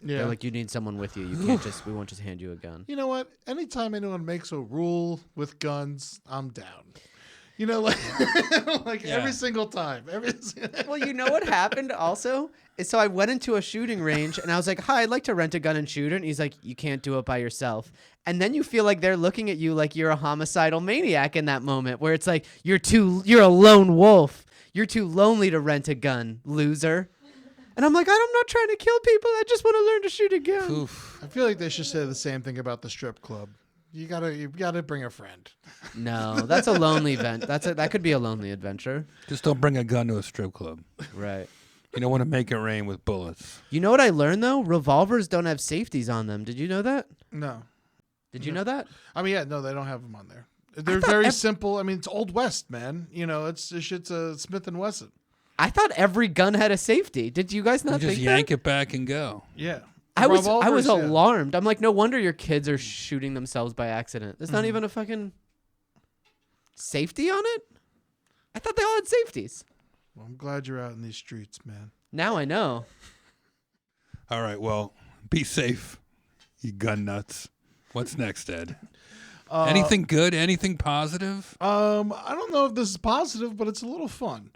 Yeah. They're like, you need someone with you. You can't we won't just hand you a gun. You know what? Anytime anyone makes a rule with guns, I'm down. Like every single time. Well, you know what happened also? Is so I went into a shooting range and I was like, "Hi, I'd like to rent a gun and shoot it." And he's like, "You can't do it by yourself." And then you feel like they're looking at you like you're a homicidal maniac in that moment where it's like, you're a lone wolf. You're too lonely to rent a gun, loser. And I'm like, I'm not trying to kill people. I just want to learn to shoot a gun. Oof. I feel like they should say the same thing about the strip club. You gotta bring a friend. No, that's a lonely event. That could be a lonely adventure. Just don't bring a gun to a strip club. Right. You don't want to make it rain with bullets. You know what I learned though? Revolvers don't have safeties on them. Did you know that? No. Did you know that? I mean, yeah, no, they don't have them on there. They're very simple. I mean, it's Old West, man. It's a Smith & Wesson. I thought every gun had a safety. Did you guys not You just think yank that? it back and go. Yeah. I was Revolvers, yeah. alarmed. I'm like, no wonder your kids are shooting themselves by accident. There's not even a fucking safety on it. I thought they all had safeties. Well, I'm glad you're out in these streets, man. Now I know. All right, well, be safe, you gun nuts. What's next, Ed? Anything good? Anything positive? I don't know if this is positive, but it's a little fun.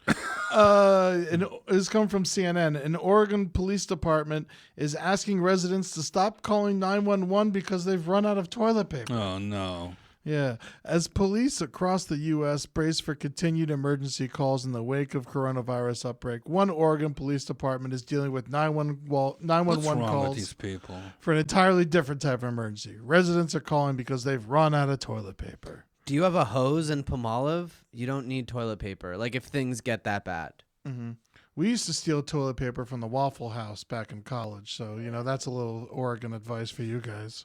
It's come from CNN. An Oregon police department is asking residents to stop calling 911 because they've run out of toilet paper. Oh, no. Yeah. As police across the U.S. brace for continued emergency calls in the wake of coronavirus outbreak, one Oregon police department is dealing with 911 What's wrong with calls these people? for an entirely different type of emergency. Residents are calling because they've run out of toilet paper. Do you have a hose and Palmolive? You don't need toilet paper. Like if things get that bad. Mm-hmm. We used to steal toilet paper from the Waffle House back in college, so that's a little Oregon advice for you guys.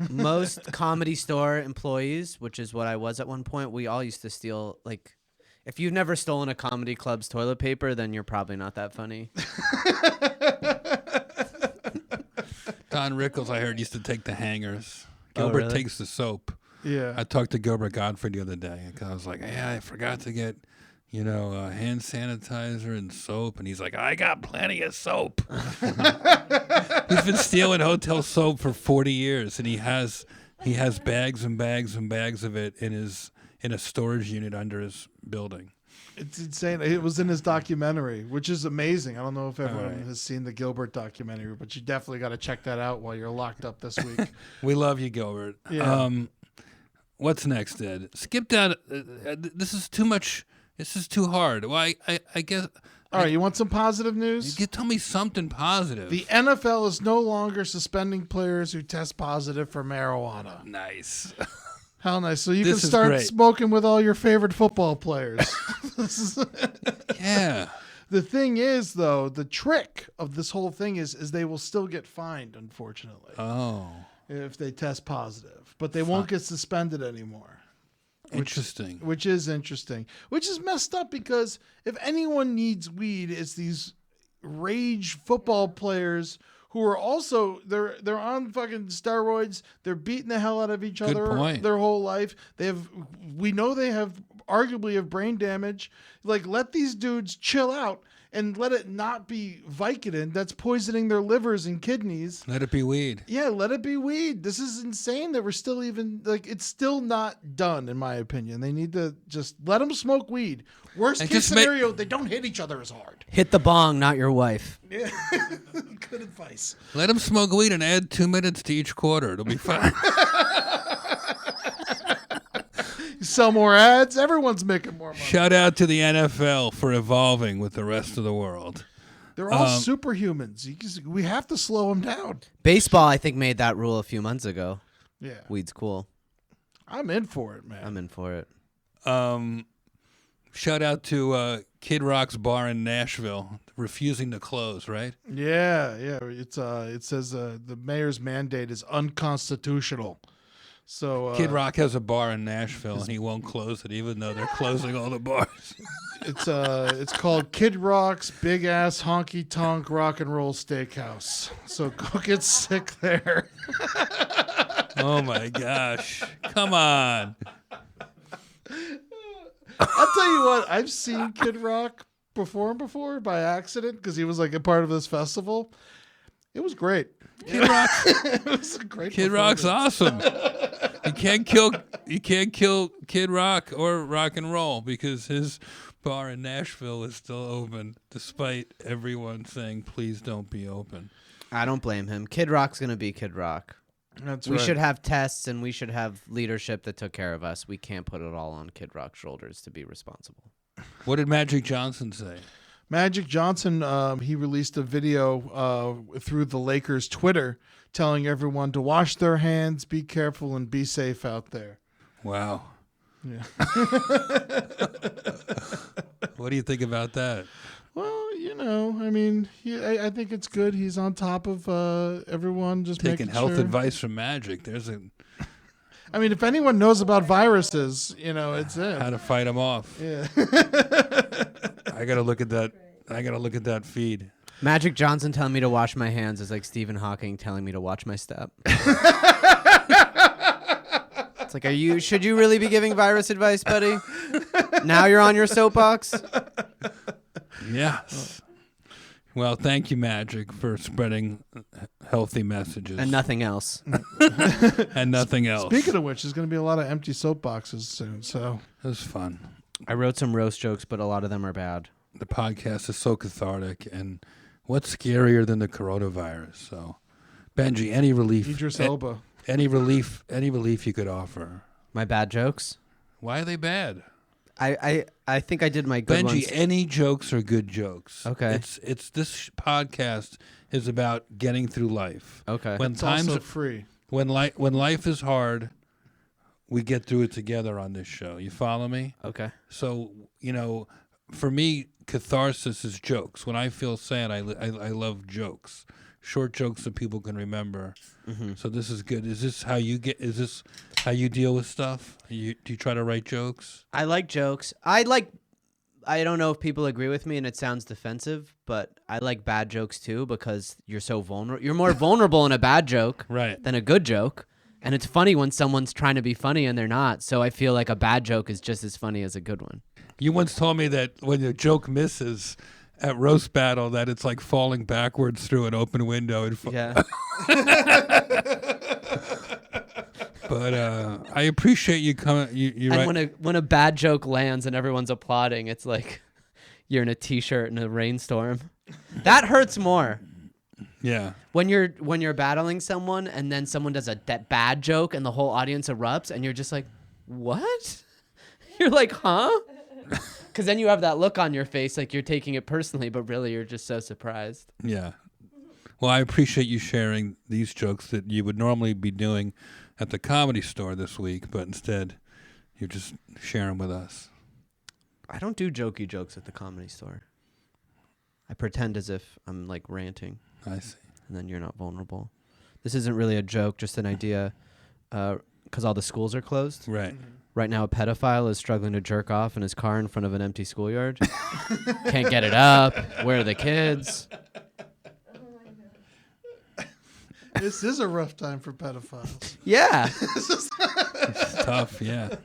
Most Comedy Store employees, which is what I was at one point, we all used to steal. Like, if you've never stolen a comedy club's toilet paper, then you're probably not that funny. Don Rickles, I heard, used to take the hangers. Oh, Gilbert really? takes the soap. Yeah. I talked to Gilbert Godfrey the other day. I was like, "Yeah, I forgot to get, hand sanitizer and soap." And he's like, "I got plenty of soap." He's been stealing hotel soap for 40 years, and he has bags and bags and bags of it in a storage unit under his building. It's insane. It was in his documentary, which is amazing. I don't know if everyone right. has seen the Gilbert documentary, but you definitely got to check that out while you're locked up this week. We love you, Gilbert. Yeah. What's next, Ed? Skip that. This is too much. This is too hard. Well, I guess. All right, you want some positive news? Tell me something positive. The NFL is no longer suspending players who test positive for marijuana. Nice. How nice. So you This can is start great. smoking with all your favorite football players. Yeah. The thing is, though, the trick of this whole thing is they will still get fined, unfortunately, Oh. if they test positive. But they won't get suspended anymore. Interesting. Which is interesting. Which is messed up because if anyone needs weed, it's these rage football players who are also they're on fucking steroids. They're beating the hell out of each Good other point. their whole life. We know they have arguably have brain damage. Like, let these dudes chill out and let it not be Vicodin that's poisoning their livers and kidneys. Let it be weed. Yeah, let it be weed. This is insane that we're still even, like, it's still not done, in my opinion. They need to just let them smoke weed. Worst And case just make- scenario, they don't hit each other as hard. Hit the bong, not your wife. Yeah. Good advice. Let them smoke weed and add 2 minutes to each quarter. It'll be fine. Sell more ads. Everyone's making more money. Shout out to the NFL for evolving with the rest of the world. They're all superhumans. We have to slow them down. Baseball, I think, made that rule a few months ago. Yeah. Weed's cool. I'm in for it, man. I'm in for it. Shout out to Kid Rock's bar in Nashville, refusing to close, right? Yeah. It's it says the mayor's mandate is unconstitutional. So Kid Rock has a bar in Nashville, and he won't close it, even though they're closing all the bars. it's called Kid Rock's Big Ass Honky Tonk Rock and Roll Steakhouse. So go get sick there. Oh, my gosh. Come on. I'll tell you what, I've seen Kid Rock perform before by accident because he was like a part of this festival. It was great. Kid Rock. It was a great Kid Rock's performance. awesome. You can't kill Kid Rock or rock and roll because his bar in Nashville is still open, despite everyone saying please don't be open. I don't blame him. Kid Rock's going to be Kid Rock. That's We right. should have tests and we should have leadership that took care of us. We can't put it all on Kid Rock's shoulders to be responsible. What did Magic Johnson say? Magic Johnson, he released a video through the Lakers' Twitter telling everyone to wash their hands, be careful, and be safe out there. Wow. Yeah. What do you think about that? Well, I mean, I think it's good. He's on top of everyone, just Taking making health sure. advice from Magic. There's I mean, if anyone knows about viruses, it's him. how to fight them off. Yeah. I gotta look at that feed. Magic Johnson telling me to wash my hands is like Stephen Hawking telling me to watch my step. It's like, should you really be giving virus advice, buddy? Now you're on your soapbox? Yes. Well, thank you, Magic, for spreading healthy messages And nothing else. and nothing else. Speaking of which, there's going to be a lot of empty soapboxes soon. So It was fun. I wrote some roast jokes, but a lot of them are bad. The podcast is so cathartic, and what's scarier than the coronavirus? So, Benji, any relief? Idris Elba. Any relief you could offer My bad jokes. Why are they bad? I think I did my good Benji, ones. any jokes are good jokes. Okay. It's this podcast is about getting through life. Okay. When It's times also free. when life is hard, we get through it together on this show. You follow me? Okay. So, for me, catharsis is jokes. When I feel sad, I love jokes. Short jokes that people can remember. Mm-hmm. So this is good. Is this how you deal with stuff? Do you try to write jokes? I like jokes. I don't know if people agree with me and it sounds defensive, but I like bad jokes too because you're so vulnerable. You're more vulnerable in a bad joke Right. than a good joke. And it's funny when someone's trying to be funny and they're not. So I feel like a bad joke is just as funny as a good one. You once told me that when a joke misses at roast battle, that it's like falling backwards through an open window. Yeah. But I appreciate you coming. You're And right. when a bad joke lands and everyone's applauding, it's like you're in a t-shirt in a rainstorm. That hurts more. Yeah. When you're battling someone and then someone does that bad joke and the whole audience erupts and you're just like, what? You're like, huh? Because then you have that look on your face like you're taking it personally, but really you're just so surprised. Yeah. Well, I appreciate you sharing these jokes that you would normally be doing at the Comedy Store this week, but instead you're just sharing with us. I don't do jokey jokes at the Comedy Store. I pretend as if I'm like ranting, I see. and then you're not vulnerable. This isn't really a joke, just an idea, because all the schools are closed. Right. Right now, a pedophile is struggling to jerk off in his car in front of an empty schoolyard. Can't get it up. Where are the kids? This is a rough time for pedophiles. Yeah, It's tough, yeah.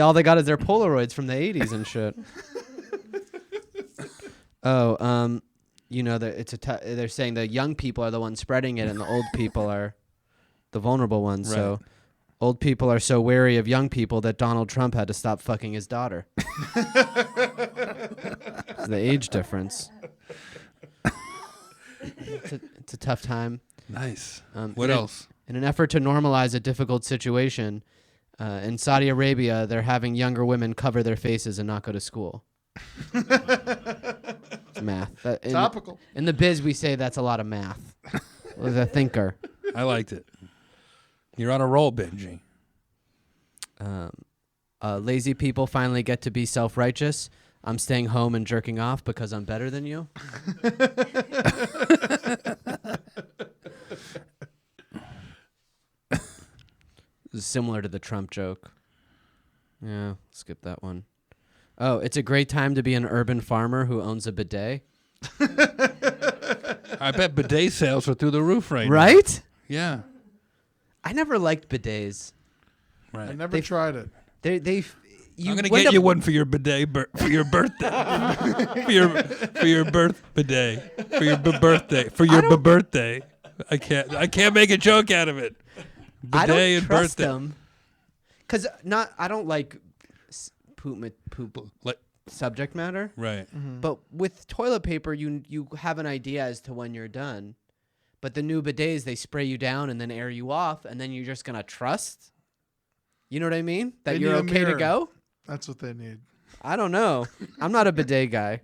all they got is their Polaroids from the 80s and shit. Oh, they're saying the young people are the ones spreading it and the old people are the vulnerable ones. Right. So old people are so wary of young people that Donald Trump had to stop fucking his daughter. It's the age difference. It's a tough time. Nice. in What else? In an effort to normalize a difficult situation, in Saudi Arabia, they're having younger women cover their faces and not go to school. It's math. Topical. In the biz, we say that's a lot of math. Was a thinker. I liked it. You're on a roll, Benji. Lazy people finally get to be self-righteous. I'm staying home and jerking off because I'm better than you. This is similar to the Trump joke. Yeah, skip that one. Oh, it's a great time to be an urban farmer who owns a bidet. I bet bidet sales are through the roof right now. Right? Yeah. I never liked bidets. Right. I never tried it. I'm gonna get you one for your bidet for your birthday. for your birth bidet for your birthday for your birthday. I can't make a joke out of it. Bidet I don't and trust birthday. them. Cause I don't like poop Like, subject matter. right. But with toilet paper, you have an idea as to when you're done. But the new bidets, they spray you down and then air you off, and then you're just gonna trust. You know what I mean? That They you're need a okay to mirror. go. That's what they need. I don't know. I'm not a bidet guy.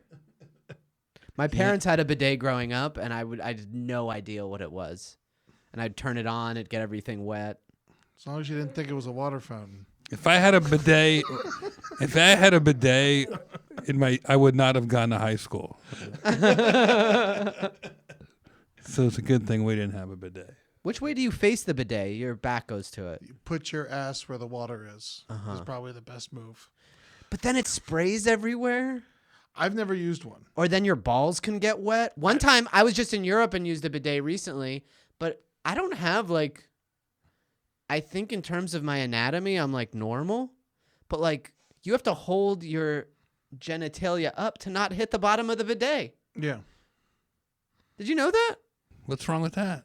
My parents had a bidet growing up, and I had no idea what it was. And I'd turn it on, it'd get everything wet. As long as you didn't think it was a water fountain. If I had a bidet, I would not have gone to high school. So it's a good thing we didn't have a bidet. Which way do you face the bidet? Your back goes to it. You put your ass where the water is. Uh-huh. Is probably the best move. But then it sprays everywhere. I've never used one. Or then your balls can get wet. One time I was just in Europe and used a bidet recently, but I don't have I think in terms of my anatomy, I'm normal, but you have to hold your genitalia up to not hit the bottom of the bidet. Yeah. Did you know that? What's wrong with that?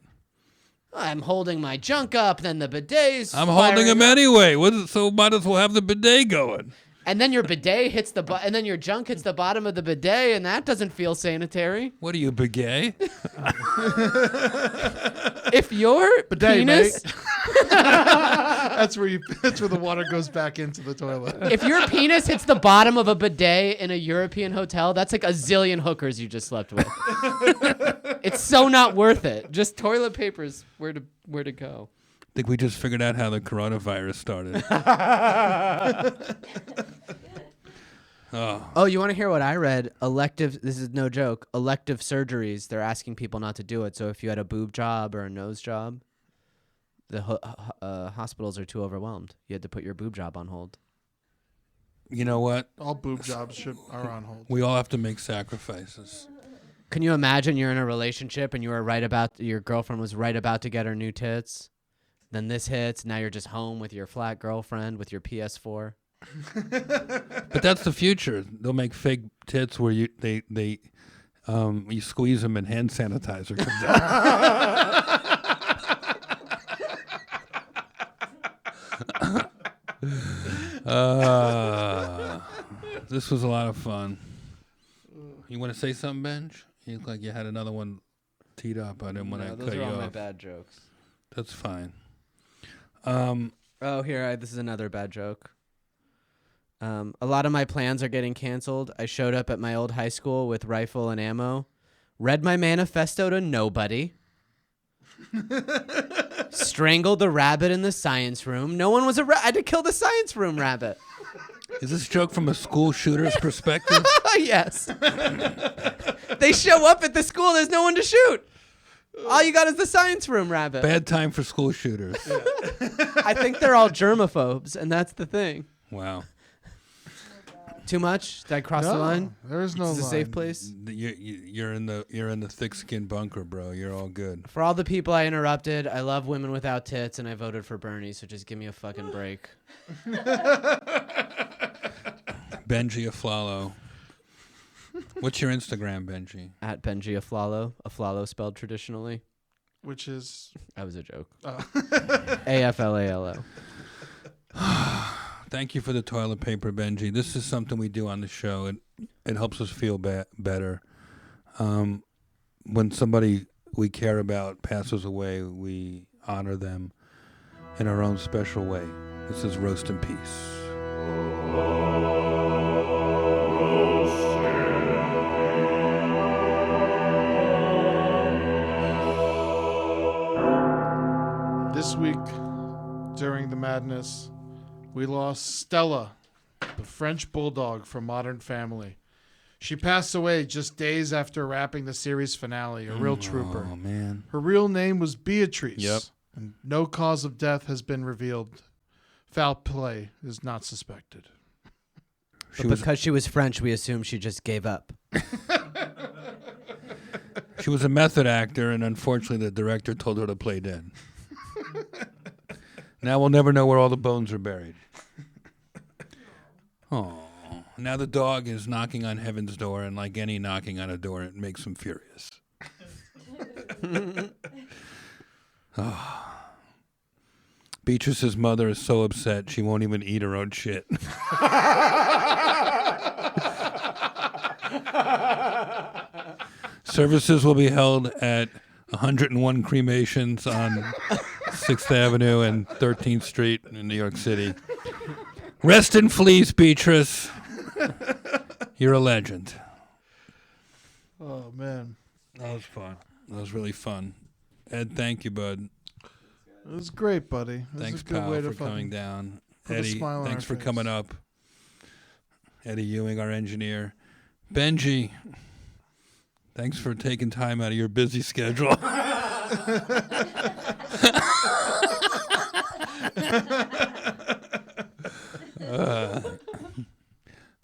I'm holding my junk up, then the bidet's I'm holding firing them up. anyway. So might as well have the bidet going. And then your bidet hits and then your junk hits the bottom of the bidet, and that doesn't feel sanitary. What are you, bidet? If your Bidet, penis, That's where the water goes back into the toilet. if your penis hits the bottom of a bidet in a European hotel, that's like a zillion hookers you just slept with. It's so not worth it. Just toilet paper's where to go. I think we just figured out how the coronavirus started. Oh, you want to hear what I read? This is no joke, elective surgeries, they're asking people not to do it. So if you had a boob job or a nose job, the hospitals are too overwhelmed. You had to put your boob job on hold. You know what? All boob jobs are on hold. We all have to make sacrifices. Can you imagine you're in a relationship and your girlfriend was right about to get her new tits? Then this hits. Now you're just home with your flat girlfriend with your PS4. But that's the future. They'll make fake tits where you squeeze them and hand sanitizer comes out. This was a lot of fun. You want to say something, Benj? You look like you had another one teed up. I didn't want to cut you off. Those are all my bad jokes. That's fine. This is another bad joke. A lot of my plans are getting canceled. I showed up at my old high school with rifle and ammo, read my manifesto to nobody, strangled the rabbit in the science room. No one was I had to kill the science room rabbit. Is this joke from a school shooter's perspective? Yes. They show up at the school. There's no one to shoot. All you got is the science room rabbit. Bad time for school shooters. I think they're all germaphobes, and that's the thing. Wow. Too much? Did I cross the line? There is no Is this a line. safe place? You're in the thick-skinned bunker, bro. You're all good. For all the people I interrupted, I love women without tits, and I voted for Bernie, so just give me a fucking break. Benji Aflalo. What's your Instagram, Benji? At Benji Aflalo. Aflalo spelled traditionally. Which is That was a joke. AFLALO. Thank you for the toilet paper, Benji. This is something we do on the show. It helps us feel better. When somebody we care about passes away, we honor them in our own special way. This is Roast in Peace. this week during the madness, we lost Stella, the French bulldog from Modern Family. She passed away just days after wrapping the series finale, a real trooper. Oh, man. Her real name was Beatrice. Yep. And no cause of death has been revealed. Foul play is not suspected. But because she was French, we assume she just gave up. She was a method actor, and unfortunately the director told her to play dead. Now we'll never know where all the bones are buried. Oh, now the dog is knocking on heaven's door, and like any knocking on a door, it makes him furious. Oh. Beatrice's mother is so upset she won't even eat her own shit. Services will be held at 101 Cremations on 6th Avenue and 13th Street in New York City. Rest in fleas, Beatrice. You're a legend. Oh, man. That was fun. That was really fun. Ed, thank you, bud. It was great, buddy. It Thanks, was a good pal, way to for coming down. put a Eddie, smile on thanks our for face. coming up. Eddie Ewing, our engineer. Benji, thanks for taking time out of your busy schedule.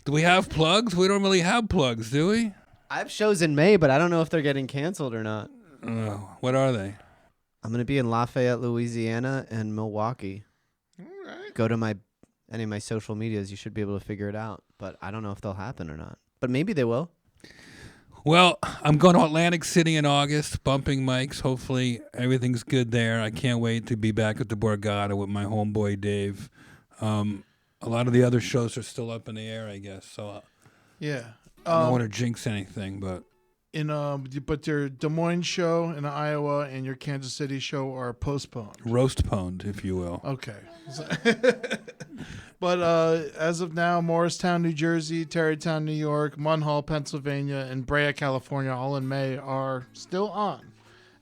Do we have plugs? We don't really have plugs, do we? I have shows in May, but I don't know if they're getting canceled or not. What are they? I'm going to be in Lafayette, Louisiana, and Milwaukee. All right. Go to any of my social medias. You should be able to figure it out. But I don't know if they'll happen or not. But maybe they will. Well, I'm going to Atlantic City in August, bumping mics. Hopefully everything's good there. I can't wait to be back at the Borgata with my homeboy Dave. A lot of the other shows are still up in the air, I guess. So Yeah. I don't want to jinx anything, but But your Des Moines show in Iowa and your Kansas City show are postponed. roast-poned, if you will. Okay. But as of now, Morristown, New Jersey, Tarrytown, New York, Munhall, Pennsylvania, and Brea, California, all in May, are still on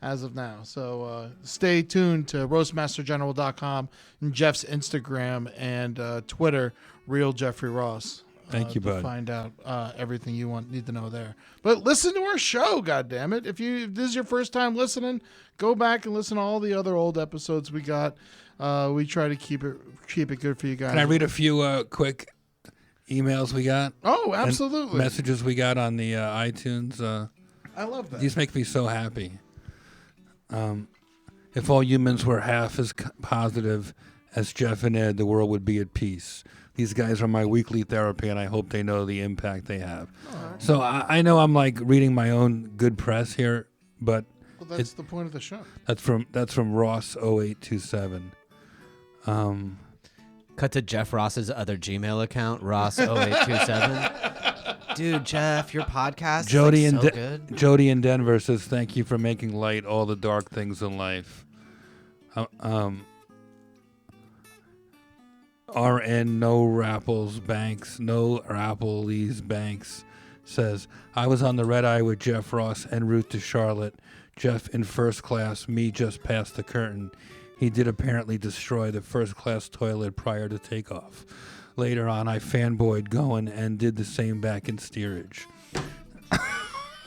as of now. So stay tuned to roastmastergeneral.com and Jeff's Instagram and Twitter, Real Jeffrey Ross. Thank you, to bud. find out everything you need to know there. But listen to our show, goddammit. If this is your first time listening, go back and listen to all the other old episodes we got. We try to keep it good for you guys. Can I read a few quick emails we got? Oh, And absolutely. messages we got on the iTunes. I love that. These make me so happy. If all humans were half as positive as Jeff and Ed, the world would be at peace. These guys are my weekly therapy, and I hope they know the impact they have. So I know I'm like reading my own good press here, but Well, that's the point of the show. that's from Ross 0827. Cut to Jeff Ross's other Gmail account, Ross0827. Dude, Jeff, your podcast Jody is in like so good. Jody in Denver says, "Thank you for making light all the dark things in life." RN No Rapples Banks, No Rapples Banks says, I was on the red eye with Jeff Ross en route to Charlotte. Jeff in first class, me just past the curtain. He did apparently destroy the first class toilet prior to takeoff. Later on, I fanboyed going and did the same back in steerage.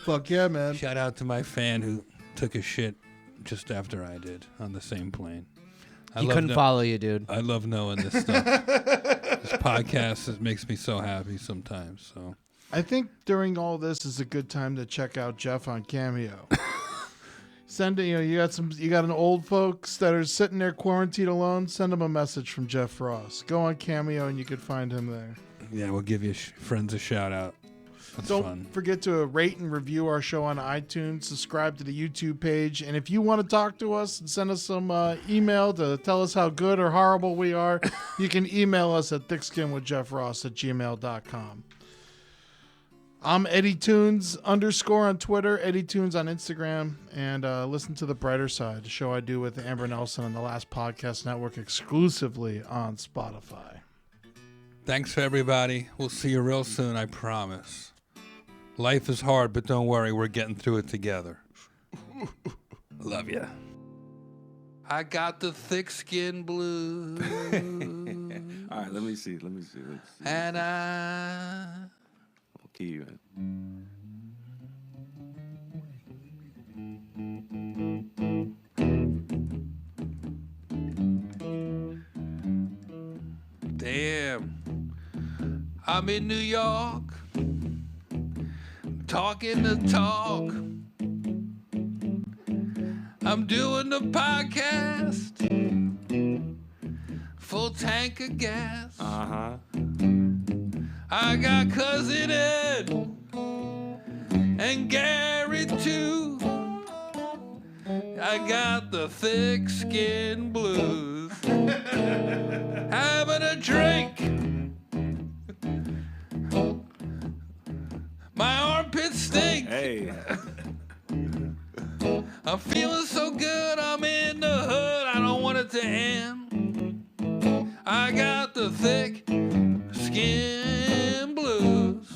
Fuck yeah, man. Shout out to my fan who took a shit just after I did on the same plane. He couldn't follow you, dude. I love knowing this stuff. This podcast makes me so happy sometimes. So I think during all this is a good time to check out Jeff on Cameo. You got an old folks that are sitting there quarantined alone. Send them a message from Jeff Ross. Go on Cameo and you can find him there. yeah, we'll give you friends a shout out. That's Don't fun. forget to rate and review our show on iTunes. Subscribe to the YouTube page. And if you want to talk to us and send us some email to tell us how good or horrible we are, you can email us at thickskinwithjeffross@gmail.com. I'm Eddie Tunes _ on Twitter, Eddie Tunes on Instagram, and listen to The Brighter Side, the show I do with Amber Nelson on the Last Podcast Network exclusively on Spotify. Thanks for everybody. We'll see you real soon, I promise. Life is hard, but don't worry, we're getting through it together. Love ya. I got the thick skin blues. All right, let me see. And I... Okay, man. Damn. I'm in New York. Talking the talk. I'm doing the podcast. Full tank of gas. Uh-huh. I got Cousin Ed and Gary too. I got the thick skin blues. Having a drink. My armpits stink. Hey. I'm feeling so good, I'm in the hood, I don't want it to end. I got the thick skin blues.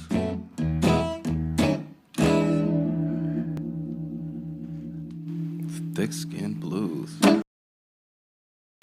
Thick skin blues.